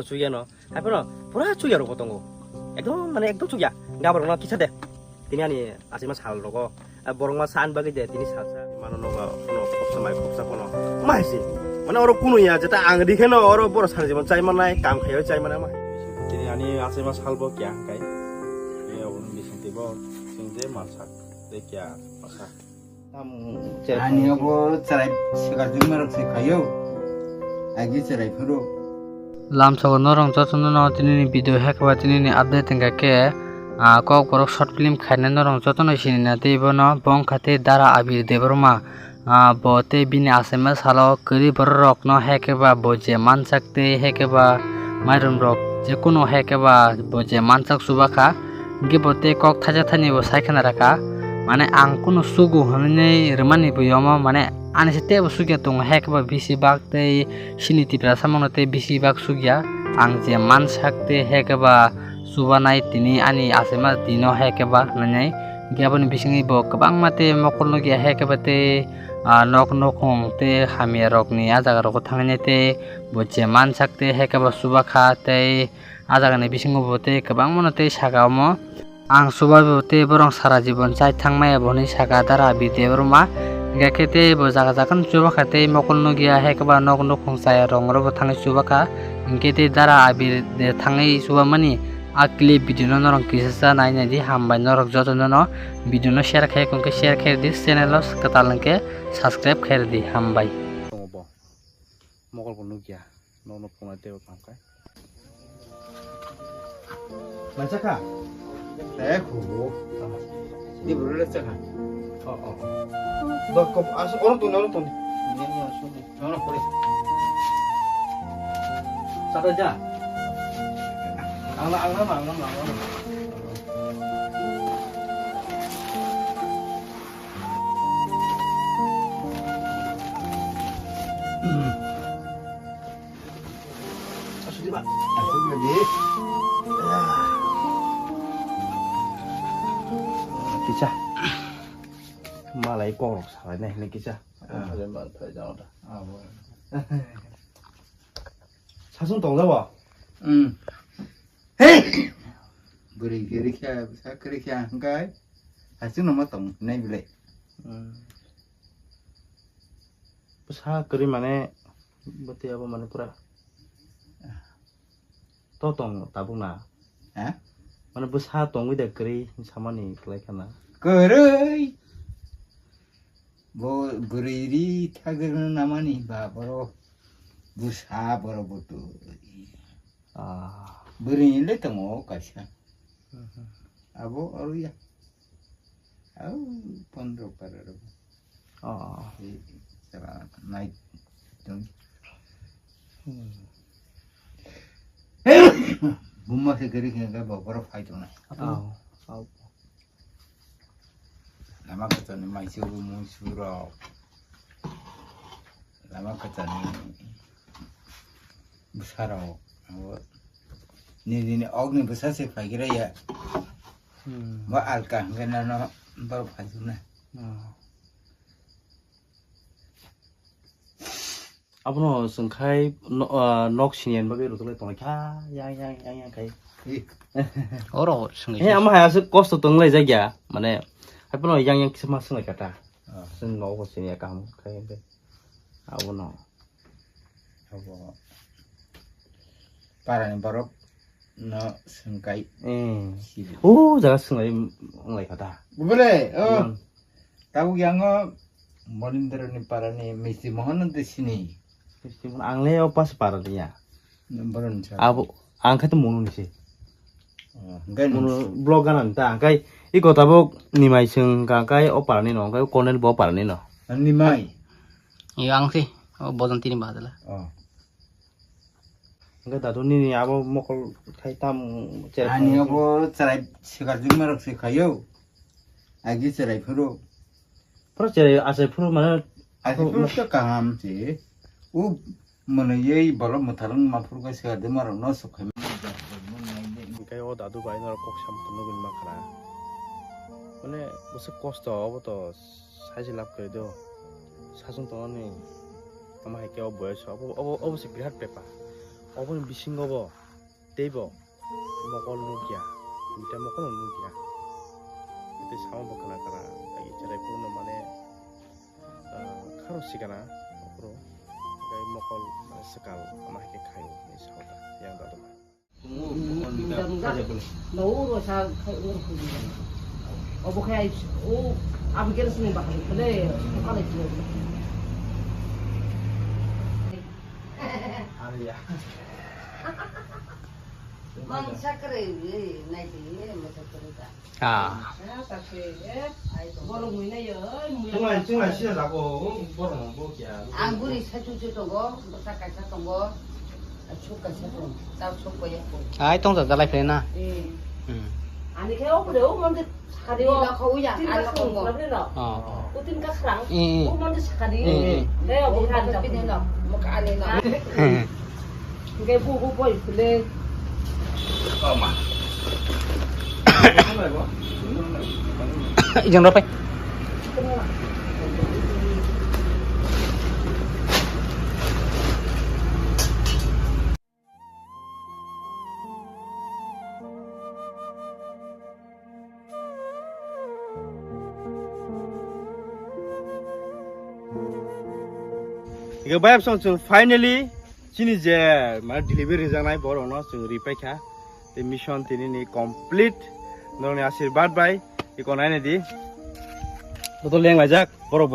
চুইয়া ন হাইপন পুরা চুইয়া রব তঙ্গ একদম মানে একদম চুইয়া গাবর না কিছা দে তিনি আনি আছে মা সাল রগ বরং মা সান বাগি দে তিনি সালসা মানো নগা কোনো কপসা মাই কপসা কোনো মাইছি মানে ওর কোনো ইয়া যেটা আং দিখে ন ওর বড় সান জীবন চাই মানাই কাম খাইও চাই মানে মা তিনি আনি আছে মা সালবো কিয়া গাই এ ওন বিসিং দেব সিংজে মানসা দে কিয়া মাসা তাম 아니하고 짜라이 시가 정말 가요. 아기 짜라이 프로. lamsago norong jotono no tinini video hekba tinini update ngake kok borok short film khaina norong jotono sinina teibo no bong khate dara abir deborma bo te bini asema salo kri borok no hekeba boje mansakte hekeba mairum rok je kono hekeba boje mansak subaka gibote kok thaja thani bo saikhana raka মানে আং কোনো সুগু হনে রমানি বয়মা মানে আনিসে তে সুগিয়া দং হেকবা বিসি বাগতে সিনিতিপ্রা সামনতে বিসি বাগ সুগিয়া আং যে মান সাকতে হেকবা সুবানাই তিনি আনি আছেমা দিনো হেকবা নানাই গিয়াবনি বিসিঙি ব গোবাং মাতে মকল নগিয়া হেকবাতে নক নকং তে হামিয়া রকনি আজাগা রক থাংনেতে বচে মান সাকতে হেকবা সুবাখা তে আজাগানি বিসিঙো বতে গোবাং মনতে সাগাওমো आं सुबाबते बरं सारा जीवन चाय थांमाया बनि सागा दारा बिदे बरमा गाखेते ब जागा जागन सुबाखाते मकल नगिया हेकबा नक नखंसाया रंगरबो थाङै सुबाखा इंकेते दारा आबिर दे थाङै सुबामानि आक्ले भिडियो नरं किसा नायना दि हामबाय नरक जतन न भिडियो न शेयर खाय कंके शेयर खाय दि चैनल कतालंके सब्सक्राइब खाय दि हामबाय दङबो मकल नगिया न न फनाते पांकाय मानसाखा 에고. 이 물을 했잖아. 너 거 아서 어느 돈 내가 손에 전화 버리. 사다자 앙랑. 사수지 마 아소리. 기자 말아이 꼬록 살아네 네 기자 얼마 더 나온다. 아 뭐. 사순 동자봐 헤이. beri kiri kia bisa kiri kia angkai hasil nama tong naik beli सा करी माने बते अब माने पुरा तो तong ताबुना hah माने बसा तong विदा करी सामानि लाइखाना kiri bo beri tagar nama nih baro busa baro butu beri ini tengok kasih abo ya pondok pada sekarang naik dong bumma segeri kena bawa fight mana lama ketemu masih umum surau lama ketemu besar awak ni ogni besar sih kira ya 뭐 알까 그나나 바로 봐주네 아버노 승카이 녹신연 바게 로돌레 동카 야야야야 카이 어로 승이 해 아마 하야스 코스트 동레 자기야 마네 아버노 양양 키스마 승을 갔다 승 노고 신이야 감 카이인데 아버노 하고 바라는 바로 너 승가이 오 제가 승을 엉라이 가다 그래 tahu yang 머님들은 바라니 미시 먹는 듯이니 지금 앙레어 파스 바르냐 넘버는 자 아부 앙카도 모노니시 그러니까 모노 블로그는 다 앙카이 이거 다복 니마이승 가까이 오빠라니 너 앙카이 코넬 보 바라니 너 아니 마이 이 앙시 보던 티니 바들라 enggak tahu nih apa mau kalau kayak tamu 아니 여보 짜라이 시가 정말 가요 아기 짜라이 프로 terus jadi asal pro mana 아기 프로 또 강함지 우 mana ye baru matalang mapur ka siya de maro no so khay kayak oh dadu bayi nara kok sampai nungguin makara mana musuh cost apa tuh saya silap kayak itu 사진 동안에 아마 할게요 뭐였어? 어버 sih lihat pepa 어번 미신 거버 데이버 먹을 누기야 진짜 먹을 누기야 그때 사원 버크나 가라 여기 저래 보는 만에 카로 시가나 앞으로 그 먹을 색깔 아마 이렇게 가요 이 사원다 양다도 너로 잘 어버 그냥 오 아버지를 쓰는 바 그래 똑같이 아니야 mang sakre này thì mà sakre 아 sakre bolong ini ya 정말 싫어라고 뭐라는 뭐야 anguri sacuci tunggu sakai satunggu suka satu tahu suka ya ai tông giật ra lại phê na ani kayak apa deh mau sekali lah kau ya anak tunggu ờ utin kas serang Ừ. mau sekali deh bukan tapi deh lah mau ke ani lah kayak buku boy boleh 이정 럽해 이거 바이브송 좀 파이널리 진이 제 말 딜리버리 장나이 버로너 좀 리파이카 তে মিশন তিনি নি কমপ্লিট নরনে আশীর্বাদ বাই ই কোনাই নেদি তো লেং লাজাক বরব